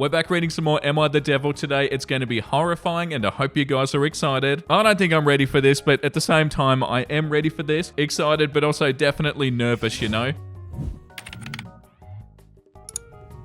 we're back reading some more Am I the Devil today. It's going to be horrifying and I hope you guys are excited. I don't think I'm ready for this, but at the same time, I am ready for this. Excited, but also definitely nervous, you know?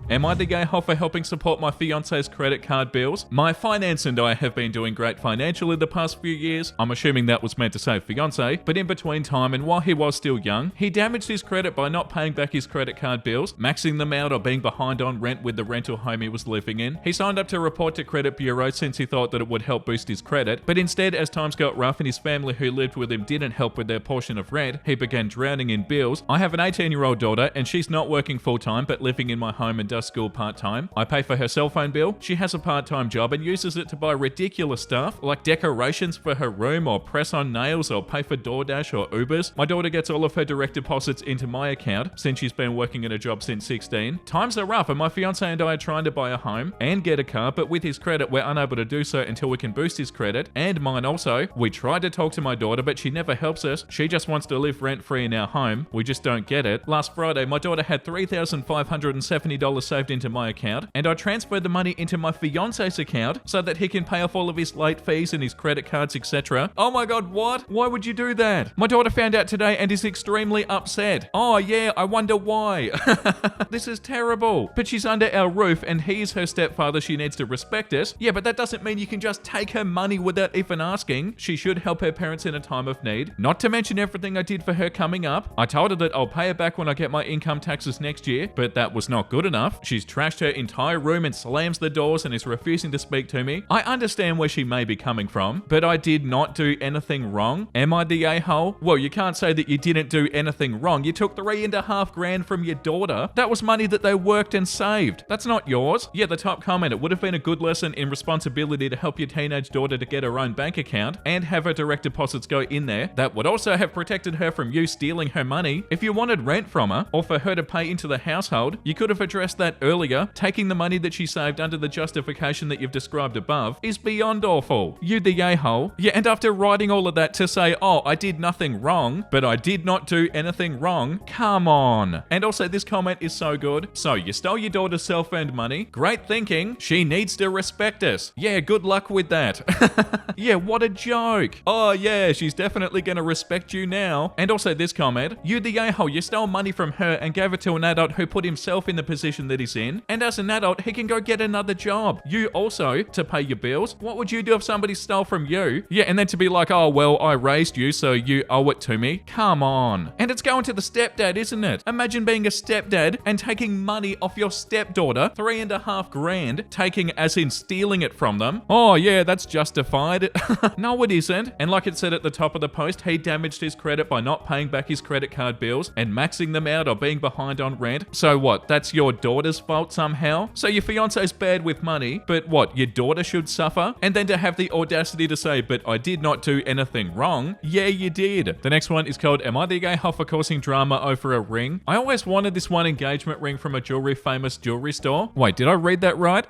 Am I the gay hoe for helping support my fiance's credit card bills? My finance and I have been doing great financially the past few years. I'm assuming that was meant to say fiance, but in between time and while he was still young, he damaged his credit by not paying back his credit card bills, maxing them out or being behind on rent with the rental home he was living in. He signed up to report to credit bureau since he thought that it would help boost his credit, but instead as times got rough and his family who lived with him didn't help with their portion of rent, he began drowning in bills. I have an 18-year-old daughter and she's not working full-time but living in my home and does school part-time. I pay for her cell phone bill. She has a part-time job and uses it to buy ridiculous stuff like decorations for her room or press on nails or pay for DoorDash or Ubers. My daughter gets all of her direct deposits into my account since she's been working in a job since 16. Times are rough and my fiance and I are trying to buy a home and get a car, but with his credit we're unable to do so until we can boost his credit and mine also. We tried to talk to my daughter but she never helps us. She just wants to live rent-free in our home. We just don't get it. Last Friday my daughter had $3,570 saved into my account and I transferred the money into my fiance's account so that he can pay off all of his late fees and his credit cards, etc. Oh my god, what? Why would you do that? My daughter found out today and is extremely upset. Oh yeah, I wonder why. This is terrible. But she's under our roof and he's her stepfather. She needs to respect us. Yeah, but that doesn't mean you can just take her money without even asking. She should help her parents in a time of need. Not to mention everything I did for her coming up. I told her that I'll pay her back when I get my income taxes next year, but that was not good enough. She's trashed her entire room and slams the doors and is refusing to speak to me. I understand where she may be coming from, but I did not do anything wrong. Am I the a-hole? Well, you can't say that you didn't do anything wrong. You took $3.5 grand from your daughter. That was money that they worked and saved. That's not yours. Yeah, the top comment, it would have been a good lesson in responsibility to help your teenage daughter to get her own bank account and have her direct deposits go in there. That would also have protected her from you stealing her money. If you wanted rent from her or for her to pay into the household, you could have addressed that earlier. Taking the money that she saved under the justification that you've described above is beyond awful. You the a-hole. Yeah, and after writing all of that to say, oh, I did nothing wrong, but I did not do anything wrong. Come on. And also this comment is so good. So you stole your daughter's self-earned money. Great thinking. She needs to respect us. Yeah, good luck with that. Yeah, what a joke. Oh yeah, she's definitely gonna respect you now. And also this comment, you the a-hole, you stole money from her and gave it to an adult who put himself in the position that he's in. And as an adult, he can go get another job. You also, to pay your bills. What would you do if somebody stole from you? Yeah, and then to be like, oh, well, I raised you, so you owe it to me. Come on. And it's going to the stepdad, isn't it? Imagine being a stepdad and taking money off your stepdaughter, $3.5 grand, taking as in stealing it from them. Oh, yeah, that's justified. No, it isn't. And like it said at the top of the post, he damaged his credit by not paying back his credit card bills and maxing them out or being behind on rent. So what? That's your daughter's fault somehow? So your fiance's bad with money, but what, your daughter should suffer? And then to have the audacity to say, but I did not do anything wrong. Yeah, you did. The next one is called, Am I the gay hoe for causing drama over a ring? I always wanted this one engagement ring from a famous jewelry store. Wait, did I read that right?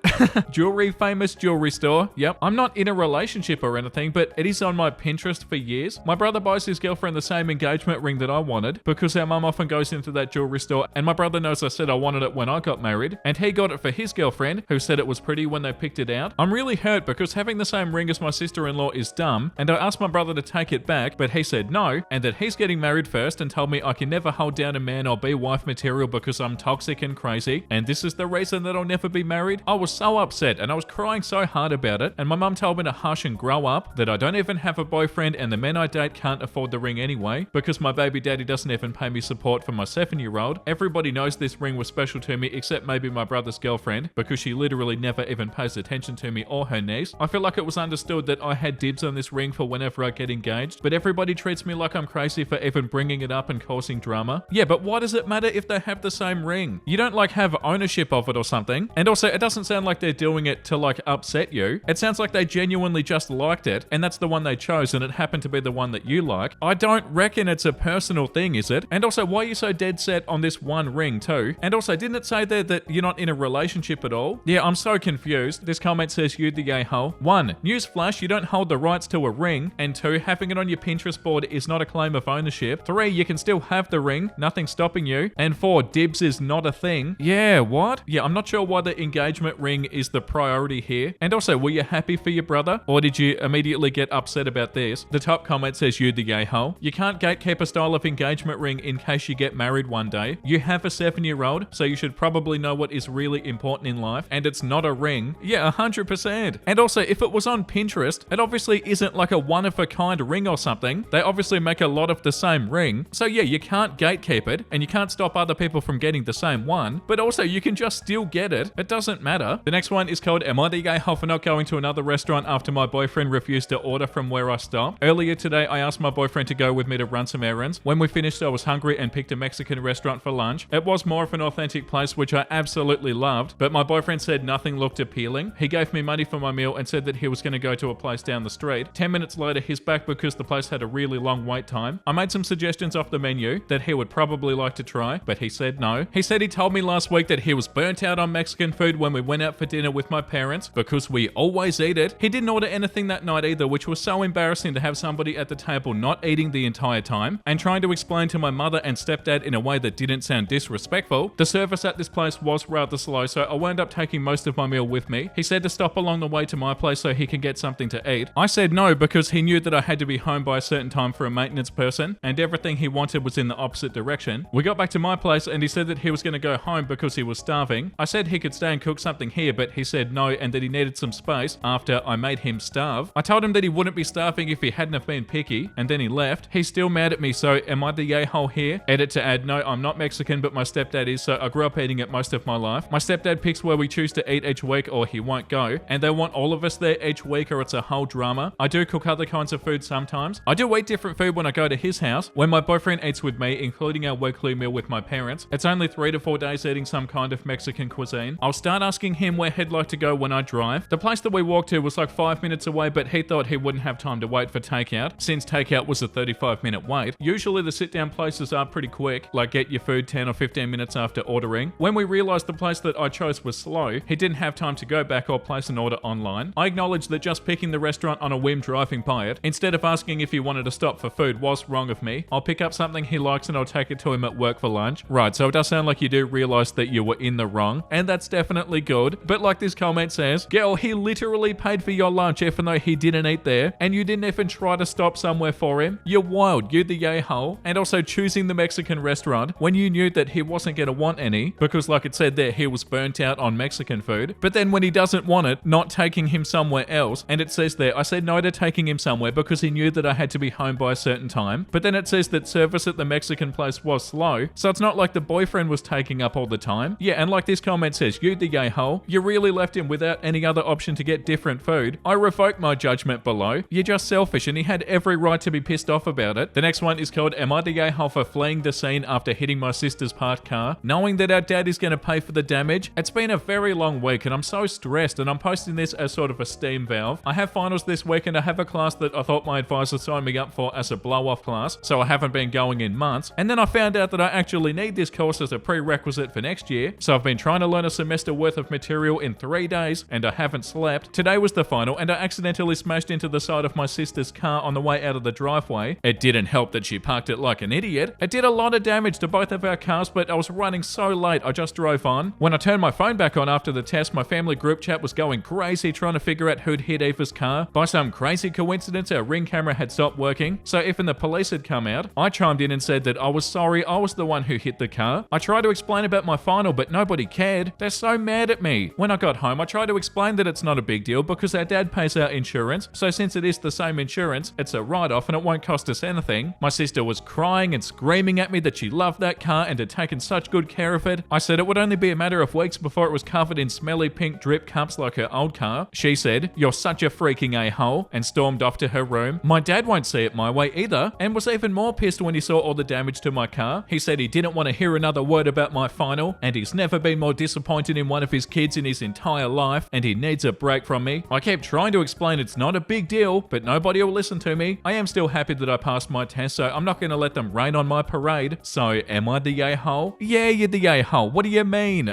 Famous jewelry store. Yep. I'm not in a relationship or anything, but it is on my Pinterest for years. My brother buys his girlfriend the same engagement ring that I wanted because our mum often goes into that jewelry store, and my brother knows I said I wanted it when I got married, and he got it for his girlfriend, who said it was pretty when they picked it out. I'm really hurt because having the same ring as my sister-in-law is dumb, and I asked my brother to take it back, but he said no, and that he's getting married first and told me I can never hold down a man or be wife material because I'm toxic and crazy, and this is the reason that I'll never be married. I was so upset and I was crying so hard about it, and my mum told me to hush and grow up, that I don't even have a boyfriend and the men I date can't afford the ring anyway because my baby daddy doesn't even pay me support for my 7-year-old. Everybody knows this ring was special to me except maybe my brother's girlfriend because she literally never even pays attention to me or her niece. I feel like it was understood that I had dibs on this ring for whenever I get engaged, but everybody treats me like I'm crazy for even bringing it up and causing drama. Yeah, but why does it matter if they have the same ring? You don't like have ownership of it or something. And also it doesn't sound like they're doing it to like upset you. It sounds like they genuinely just liked it and that's the one they chose and it happened to be the one that you like. I don't reckon it's a personal thing, is it? And also, why are you so dead set on this one ring too? And also, didn't it say that there that you're not in a relationship at all? Yeah, I'm so confused. This comment says, you the a-hole. 1. Newsflash, you don't hold the rights to a ring. And 2. Having it on your Pinterest board is not a claim of ownership. 3. You can still have the ring. Nothing's stopping you. And 4. Dibs is not a thing. Yeah, what? Yeah, I'm not sure why the engagement ring is the priority here. And also, were you happy for your brother? Or did you immediately get upset about this? The top comment says, you the a-hole. You can't gatekeep a style of engagement ring in case you get married one day. You have a 7-year-old, so you should probably know what is really important in life. And it's not a ring. Yeah, 100%. And also, if it was on Pinterest, it obviously isn't like a one-of-a-kind ring or something. They obviously make a lot of the same ring. So yeah, you can't gatekeep it, and you can't stop other people from getting the same one. But also, you can just still get it. It doesn't matter. The next one is called, am I the a-hole for not going to another restaurant after my boyfriend refused to order from where I stopped? Earlier today, I asked my boyfriend to go with me to run some errands. When we finished, I was hungry and picked a Mexican restaurant for lunch. It was more of an authentic place, which I absolutely loved, but my boyfriend said nothing looked appealing. He gave me money for my meal and said that he was going to go to a place down the street. 10 minutes later, he's back because the place had a really long wait time. I made some suggestions off the menu that he would probably like to try, but he said no. He said he told me last week that he was burnt out on Mexican food when we went out for dinner with my parents because we always eat it. He didn't order anything that night either, which was so embarrassing to have somebody at the table not eating the entire time and trying to explain to my mother and stepdad in a way that didn't sound disrespectful. The service at this place was rather slow, so I wound up taking most of my meal with me. He said to stop along the way to my place so he can get something to eat. I said no because he knew that I had to be home by a certain time for a maintenance person, and everything he wanted was in the opposite direction. We got back to my place and he said that he was going to go home because he was starving. I said he could stay and cook something here, but he said no and that he needed some space after I made him starve. I told him that he wouldn't be starving if he hadn't have been picky, and then he left. He's still mad at me, so am I the a-hole here? Edit to add, no, I'm not Mexican, but my stepdad is, so I grew up eating it most of my life. My stepdad picks where we choose to eat each week or he won't go, and they want all of us there each week or it's a whole drama. I do cook other kinds of food sometimes. I do eat different food when I go to his house. When my boyfriend eats with me, including our weekly meal with my parents, it's only 3 to 4 days eating some kind of Mexican cuisine. I'll start asking him where he'd like to go when I drive. The place that we walked to was like 5 minutes away, but he thought he wouldn't have time to wait for takeout, since takeout was a 35-minute wait. Usually the sit-down places are pretty quick, like get your food 10 or 15 minutes after ordering. When we realized the place that I chose was slow, he didn't have time to go back or place an order online. I acknowledged that just picking the restaurant on a whim driving by it, instead of asking if he wanted to stop for food, was wrong of me. I'll pick up something he likes and I'll take it to him at work for lunch. Right, so it does sound like you do realize that you were in the wrong, and that's definitely good. But like this comment says, girl, he literally paid for your lunch even though he didn't eat there, and you didn't even try to stop somewhere for him. You're wild, you the a-hole. And also choosing the Mexican restaurant when you knew that he wasn't going to want any, because like it said there, he was burnt out on Mexican food. But then when he doesn't want it, not taking him somewhere else, and it says there, I said no to taking him somewhere because he knew that I had to be home by a certain time. But then it says that service at the Mexican place was slow, so it's not like the boyfriend was taking up all the time. Yeah, and like this comment says, you the a-hole, you really left him without any other option to get different food. I revoke my judgment below. You're just selfish, and he had every right to be pissed off about it. The next one is called, am I the a-hole for fleeing the scene after hitting my sister's parked car, knowing that our dad is going to pay for the damage? It's been a very long week and I'm so stressed, and I'm posting this as sort of a steam valve. I have finals this week and I have a class that I thought my advisor signed me up for as a blow-off class, so I haven't been going in months. And then I found out that I actually need this course as a prerequisite for next year, so I've been trying to learn a semester worth of material in 3 days and I haven't slept. Today was the final and I accidentally smashed into the side of my sister's car on the way out of the driveway. It didn't help that she parked it like an idiot. It did a lot of damage to both of our cars, but I was running so late I just drove on. When I turned my phone back on after the test, my family group chat was going crazy trying to figure out who'd hit Eva's car. By some crazy coincidence, our ring camera had stopped working, so even the police had come out. I chimed in and said that I was sorry, I was the one who hit the car. I tried to explain about my final, but nobody cared. They're so mad at me. When I got home, I tried to explain that it's not a big deal because our dad pays our insurance, so since it is the same insurance, it's a write-off and it won't cost us anything. My sister was crying and screaming at me that she loved that car and had taken such good care of it. I said it would only be a matter of weeks before it was covered in smelly pink drip cups like her old car. She said, "You're such a freaking a-hole," and stormed off to her room. My dad won't see it my way either, and was even more pissed when he saw all the damage to my car. He said he didn't want to hear another word about my final, and he's never been more disappointed in one of his kids in his entire life, and he needs a break from me. I kept trying to explain it's not a big deal, but nobody will listen to me. I am still happy that I passed my test, so I'm not going to let them rain on my parade. So, am I the a-hole? Yeah, you're the a-hole. What do you mean?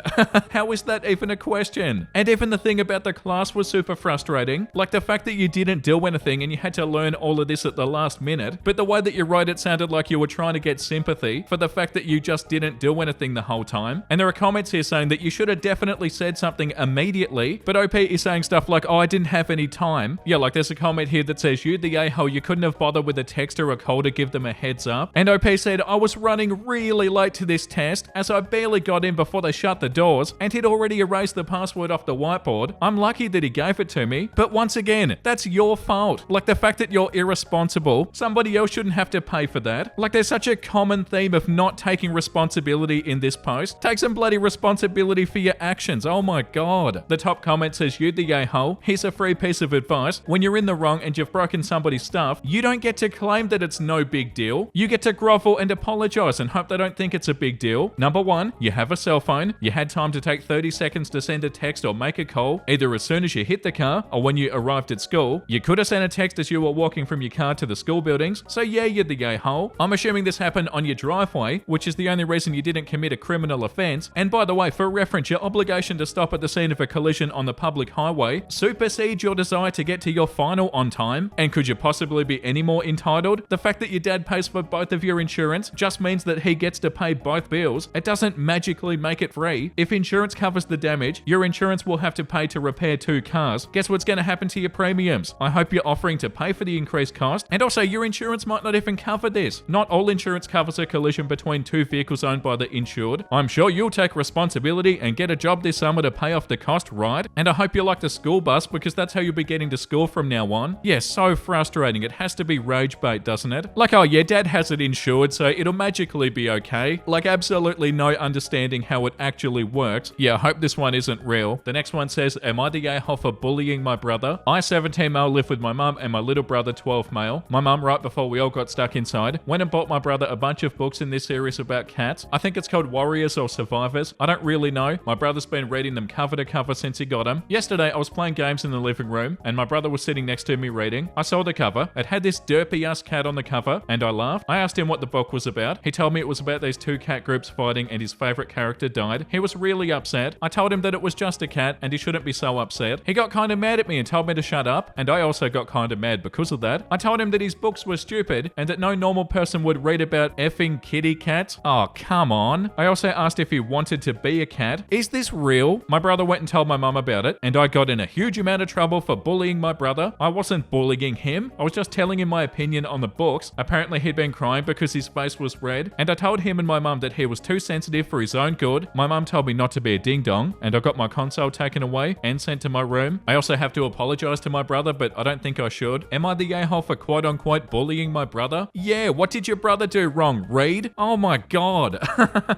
How is that even a question? And even the thing about the class was super frustrating. Like the fact that you didn't do anything and you had to learn all of this at the last minute, but the way that you wrote it sounded like you were trying to get sympathy for the fact that you just didn't do anything the whole time. And there are comments here saying that you should have definitely said something immediately, but OP is saying stuff like, oh, I didn't have any time. Yeah, like there's a comment here that says, you the a-hole, you couldn't have bothered with a text or a call to give them a heads up. And OP said, I was running really late to this test as I barely got in before they shut the doors and he'd already erased the password off the whiteboard. I'm lucky that he gave it to me, but once again, that's your fault. Like the fact that you're irresponsible, somebody else shouldn't have to pay for that. Like there's such a common theme of not taking responsibility in this post. Take some bloody responsibility for your actions. Oh my god. The top comment says, you the a-hole, here's a free piece of advice. When you're in the wrong and you've broken somebody's stuff, you don't get to claim that it's no big deal. You get to grovel and apologize and hope they don't think it's a big deal. Number one, you have a cell phone. You had time to take 30 seconds to send a text or make a call, either as soon as you hit the car or when you arrived at school. You could have sent a text as you were walking from your car to the school buildings. So yeah, you're the a-hole. I'm assuming this happened on your driveway, which is the only reason you didn't commit a criminal offense. And by the way, for reference, your obligation to stop at the scene of a collision on the public highway supersedes your desire to get to your final on time. And could you possibly be any more entitled? The fact that your dad pays for both of your insurance just means that he gets to pay both bills. It doesn't magically make it free. If insurance covers the damage, your insurance will have to pay to repair 2 cars. Guess what's going to happen to your premiums? I hope you're offering to pay for the increased cost. And also, your insurance might not even cover this. Not all insurance covers a collision between 2 vehicles owned by the insured. I'm sure you'll take responsibility and get a job this summer to pay off the cost, right? And I hope you like the school bus because that's how you'll be getting to school from now on. Yeah, so frustrating. It has to be rage bait, doesn't it? Like, oh yeah, dad has it insured, so it'll magically be okay. Like, absolutely no understanding how it actually works. Yeah, I hope this one isn't real. The next one says, am I the a-hole for bullying my brother? I, 17 male, live with my mum and my little brother, 12 male. My mum, right before we all got stuck inside, went and bought my brother a bunch of books in this series about cats. I think it's called Warriors or Survivors. I don't really know. My brother's been reading them cover to cover since he got them. Yesterday, I was playing games in the living room and my brother was sitting next to me reading. I saw the cover. It had this derpy ass cat on the cover and I laughed. I asked him what the book was about. He told me it was about these 2 cat groups fighting and his favorite character died. He was really upset. I told him that it was just a cat and he shouldn't be so upset. He got kind of mad at me and told me to shut up, and I also got kind of mad because of that. I told him that his books were stupid and that no normal person would read about effing kitty cats. Oh, come on. I also asked if he wanted to be a cat. Is this real? My brother went and told my mum about it and I got in a huge amount of trouble for bullying my brother. I wasn't bullying him. I was just telling him my opinion on the books. Apparently he'd been crying because his face was red, and I told him and my mum that he was too sensitive for his own good. My mum told me not to be a ding-dong, and I got my console taken away and sent to my room. I also have to apologize to my brother, but I don't think I should. Am I the a-hole for quote-unquote bullying my brother? Yeah, what did your brother do wrong? Read? Oh my god.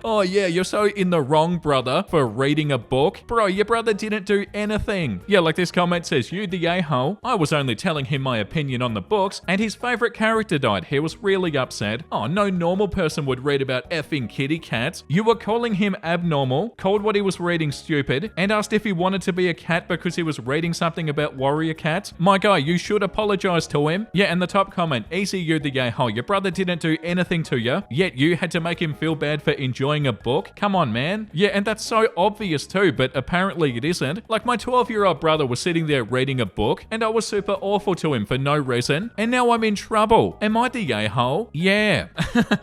Oh yeah, you're so in the wrong, brother, for reading a book. Bro, your brother didn't do anything. Yeah, like this comment says, you the a-hole. I was only telling him my opinion on the books, and his favorite character died. He was really upset. Oh, no normal person would read about effing kitty cats. You were calling him abnormal, called what he was reading stupid, and asked if he wanted to be a cat because he was reading something about warrior cats. My guy, you should apologize to him. Yeah, and the top comment, easy you the a-hole. Your brother didn't do anything to you, yet you had to make him feel bad for enjoying a book. Come on, man. Yeah, and that's so obvious too, but apparently it isn't. Like, my 12-year-old brother was sitting there reading a book, and I was super awful to him for no reason, and now I'm in trouble. Am I the a-hole? Yeah,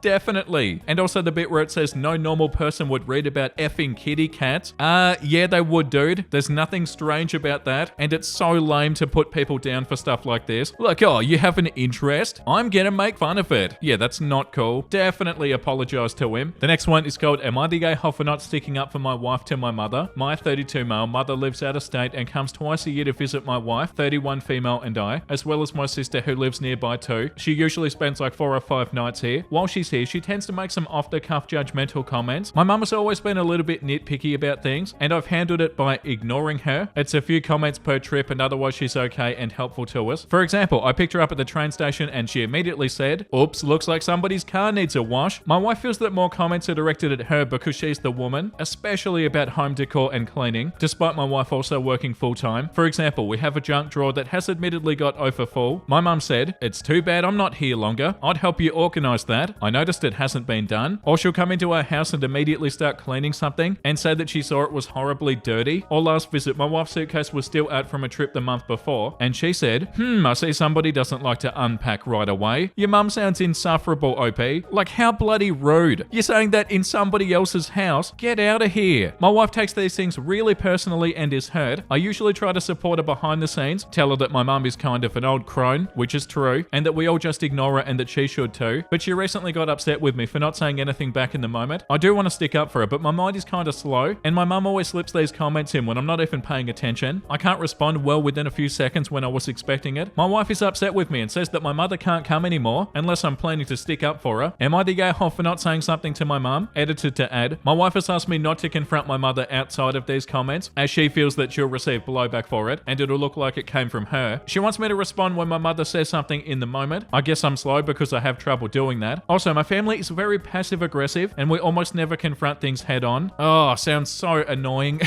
definitely. And also the bit where it says no normal person would read about effing kitty cats. Yeah, they would, dude. There's nothing strange about that, and it's so lame to put people down for stuff like this. Like, oh, you have an interest? I'm gonna make fun of it. Yeah, that's not cool. Definitely apologize to him. The next one is called, am I the a-hole for not sticking up for my wife to my mother? My 32 male mother lives out of state and comes twice a year to visit my wife, 31 female, and I, as well as my sister who lives nearby too. She usually spends like 4 or 5 nights here. While she's here, she tends to make some off-the-cuff judgmental comments. My mum has always been a little bit nitpicky about things, and I've handled it by ignoring her. It's a few comments per trip, and otherwise she's okay and helpful to us. For example, I picked her up at the train station and she immediately said, oops, looks like somebody's car needs a wash. My wife feels that more comments are directed at her because she's the woman, especially about home decor and cleaning, despite my wife also working full-time. For example, we have a junk drawer that has admittedly got overfull. My mum said, it's too bad I'm not here longer. I'd help you organize that. I noticed it hasn't been done. Or she'll come into our house and immediately start cleaning something and said that she saw it was horribly dirty. Or last visit, my wife's suitcase was still out from a trip the month before, and she said, I see somebody doesn't like to unpack right away. Your mum sounds insufferable, OP. Like, how bloody rude. You're saying that in somebody else's house? Get out of here. My wife takes these things really personally and is hurt. I usually try to support her behind the scenes, tell her that my mum is kind of an old crone, which is true, and that we all just ignore her and that she should too. But she recently got upset with me for not saying anything back in the moment. I do want to stick up for her, but my mind is kind of slow, and my mum always slips these comments in when I'm not even paying attention. I can't respond well within a few seconds when I was expecting it. My wife is upset with me and says that my mother can't come anymore unless I'm planning to stick up for her. Am I the gay for not saying something to my mum? Edited to add, my wife has asked me not to confront my mother outside of these comments, as she feels that she'll receive blowback for it, and it'll look like it came from her. She wants me to respond when my mother says something in the moment. I guess I'm slow because I have trouble doing that. Also, my family is very passive aggressive, and we almost never confront things head on. Oh, sounds so annoying.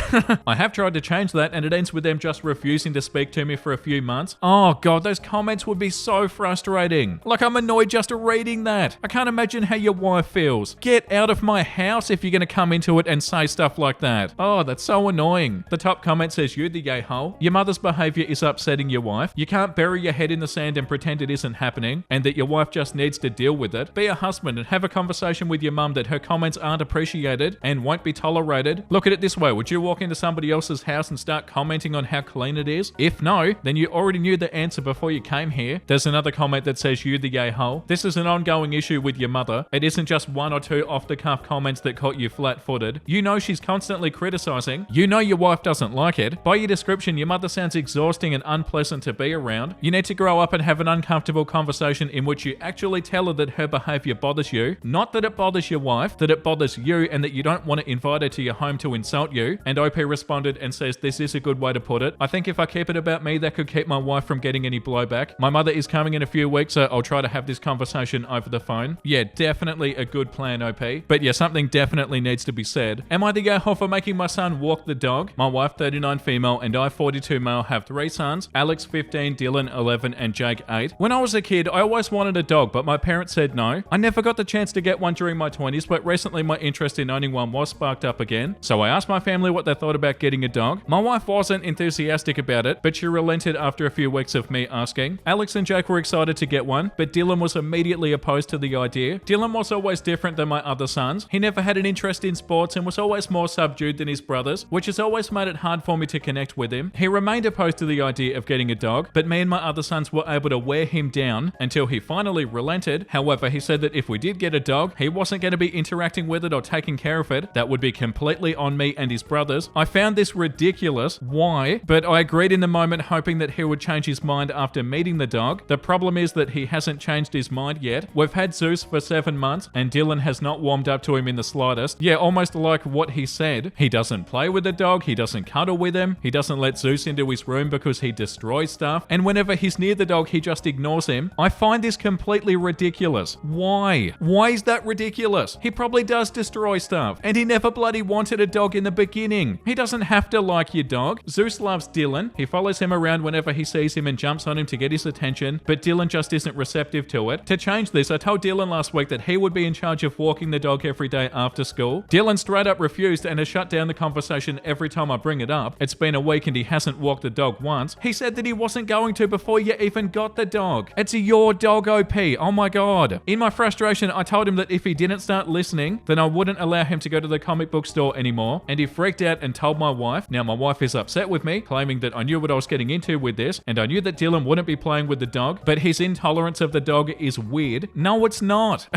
I have tried to change that, and it ends with them just refusing to speak to me for a few months. Oh god, those comments would be so frustrating. Like, I'm annoyed just reading that. I can't imagine how your wife feels. Get out of my house if you're gonna come into it and say stuff like that. Oh, that's so annoying. The top comment says, you the gay hole. Your mother's behavior is upsetting your wife. You can't bury your head in the sand and pretend it isn't happening, and that your wife just needs to deal with it. Be a husband and have a conversation with your mum that her comments aren't appreciated and won't be tolerated. Look at it this way. Would you walk into somebody else's house and start commenting on how clean it is? If no, then you already knew the answer before you came here. There's another comment that says, you the gay hole. This is an ongoing issue with your mother. It isn't just one or two off-the-cuff comments that caught you flat-footed. You know she's constantly criticizing. You know your wife doesn't like it. By your description, your mother sounds exhausting and unpleasant to be around. You need to grow up and have an uncomfortable conversation in which you actually tell her that her behavior bothers you, not that it bothers your wife, that it bothers you and that you don't want to invite her to your home to insult you. And OP responded and says, this is a good way to put it. I think if I keep it about me, that could keep my wife from getting any blowback. My mother is coming in a few weeks, so I'll try to have this conversation over the phone. Yeah, definitely a good plan, OP. But yeah, something definitely needs to be said. Am I the gay hole for making my son walk the dog? My wife, 39 female, and I, 42 male, have 3 sons. Alex, 15, Dylan, 11, and Jake, 8. When I was a kid, I always wanted a dog, but my parents said no. I never got the chance to get one during my 20s, but recently my interest in owning one was sparked up again. So I asked my family what they thought about getting a dog. My wife wasn't enthusiastic about it, but she relented after a few weeks of me asking. Alex and Jake were excited to get one, but Dylan was immediately opposed to the idea. Dylan was always different than my other sons. He never had an interest in sports and was always more subdued than his brothers, which has always made it hard for me to connect with him. He remained opposed to the idea of getting a dog, but me and my other sons were able to wear him down until he finally relented. However, he said that if we did get a dog, he wasn't going to be interacting with it or taking care of it. That would be completely on me and his brothers. I found this ridiculous. Why? But I agreed in the moment, hoping that he would change his mind after meeting the dog. The problem is that he hasn't changed his mind yet. We've had Zeus for 7 months and Dylan has not warmed up to him in the slightest. Yeah, almost like what he said. He doesn't play with the dog. He doesn't cuddle with him. He doesn't let Zeus into his room because he destroys stuff. And whenever he's near the dog, he just ignores him. I find this completely ridiculous. Why? Why is that ridiculous? He probably does destroy stuff. And he never bloody wanted a dog in the beginning. He doesn't have to like your dog. Zeus loves Dylan. He follows him around whenever he sees him and jumps on him to get his attention, but Dylan just isn't receptive to it. To change this, I told Dylan last week that he would be in charge of walking the dog every day after school. Dylan straight up refused and has shut down the conversation every time I bring it up. It's been a week and he hasn't walked the dog once. He said that he wasn't going to before you even got the dog. It's your dog, OP. Oh my god. In my frustration, I told him that if he didn't start listening, then I wouldn't allow him to go to the comic book store anymore, and he freaked out and told my wife. Now my wife is upset with me, claiming that I knew what I was getting into with this, and I knew that Dylan wouldn't be playing with the dog, but his intolerance of the dog is weird. No, it's not.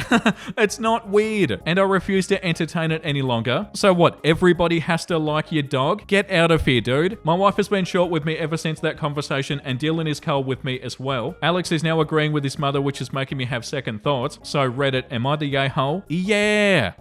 It's not weird, and I refuse to entertain it any longer. So what, everybody has to like your dog? Get out of here, dude. My wife has been short with me ever since that conversation, and Dylan is cold with me as well. Alex is now agreeing with his mother, which is making me have second thoughts. So Reddit, am I the yay hole? Yeah.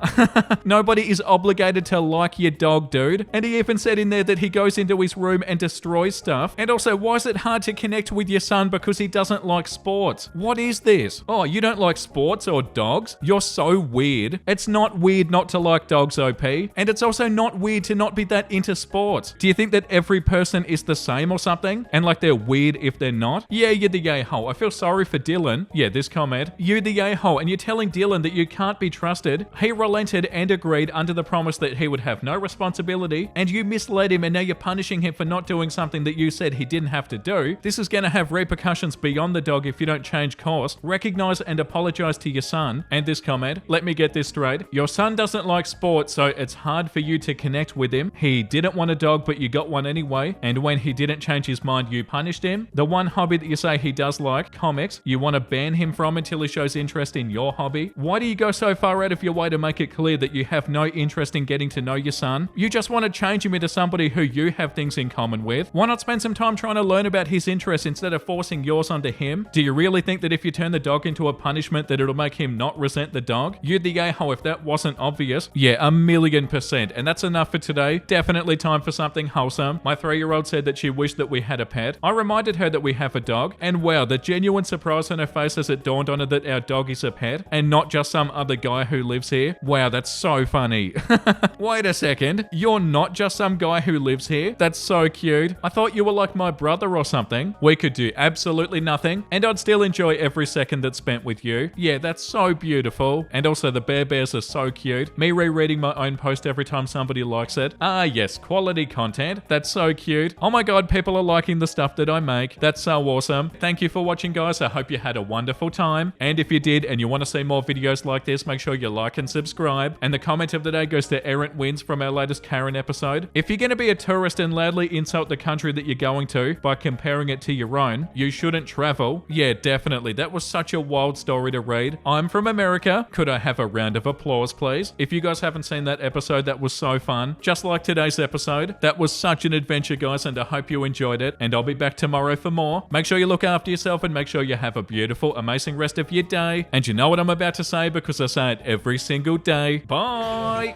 Nobody is obligated to like your dog, dude. And he even said in there that he goes into his room and destroys stuff. And also, why is it hard to connect with your son because he doesn't like sports? What is this? Oh, you don't like sports or dogs? You're so weird. It's not weird not to like dogs, OP. And it's also not weird to not be that into sports. Do you think that every person is the same or something? And like they're weird if they're not? Yeah, you're the yay hole. I feel sorry for Dylan. Yeah, this comment. You the yay hole, and you're telling Dylan that you can't be trusted. He relented and agreed agreed under the promise that he would have no responsibility, and you misled him and now you're punishing him for not doing something that you said he didn't have to do, this is going to have repercussions beyond the dog if you don't change course. Recognize and apologize to your son. And this comment, let me get this straight. Your son doesn't like sports, so it's hard for you to connect with him. He didn't want a dog, but you got one anyway. And when he didn't change his mind, you punished him. The one hobby that you say he does like, comics, you want to ban him from until he shows interest in your hobby. Why do you go so far out of your way to make it clear that you have no interest in getting to know your son? You just want to change him into somebody who you have things in common with. Why not spend some time trying to learn about his interests instead of forcing yours onto him? Do you really think that if you turn the dog into a punishment that it'll make him not resent the dog? You'd the a-hole if that wasn't obvious. Yeah, 1,000,000%. And that's enough for today. Definitely time for something wholesome. My 3-year-old said that she wished that we had a pet. I reminded her that we have a dog, and wow, the genuine surprise on her face as it dawned on her that our dog is a pet and not just some other guy who lives here. Wow, that's so funny. Wait a second, you're not just some guy who lives here? That's so cute. I thought you were like my brother or something. We could do absolutely nothing, and I'd still enjoy every second that's spent with you. Yeah, that's so beautiful. And also the Bear Bears are so cute. Me rereading my own post every time somebody likes it. Ah yes, quality content. That's so cute. Oh my god, people are liking the stuff that I make. That's so awesome. Thank you for watching, guys. I hope you had a wonderful time. And if you did and you want to see more videos like this, make sure you like and subscribe. And the comment of the day goes to Errant Wins from our latest Karen episode. If you're going to be a tourist and loudly insult the country that you're going to by comparing it to your own, you shouldn't travel. Yeah, definitely. That was such a wild story to read. I'm from America. Could I have a round of applause, please? If you guys haven't seen that episode, that was so fun. Just like today's episode. That was such an adventure, guys, and I hope you enjoyed it. And I'll be back tomorrow for more. Make sure you look after yourself and make sure you have a beautiful, amazing rest of your day. And you know what I'm about to say because I say it every single day. Bye!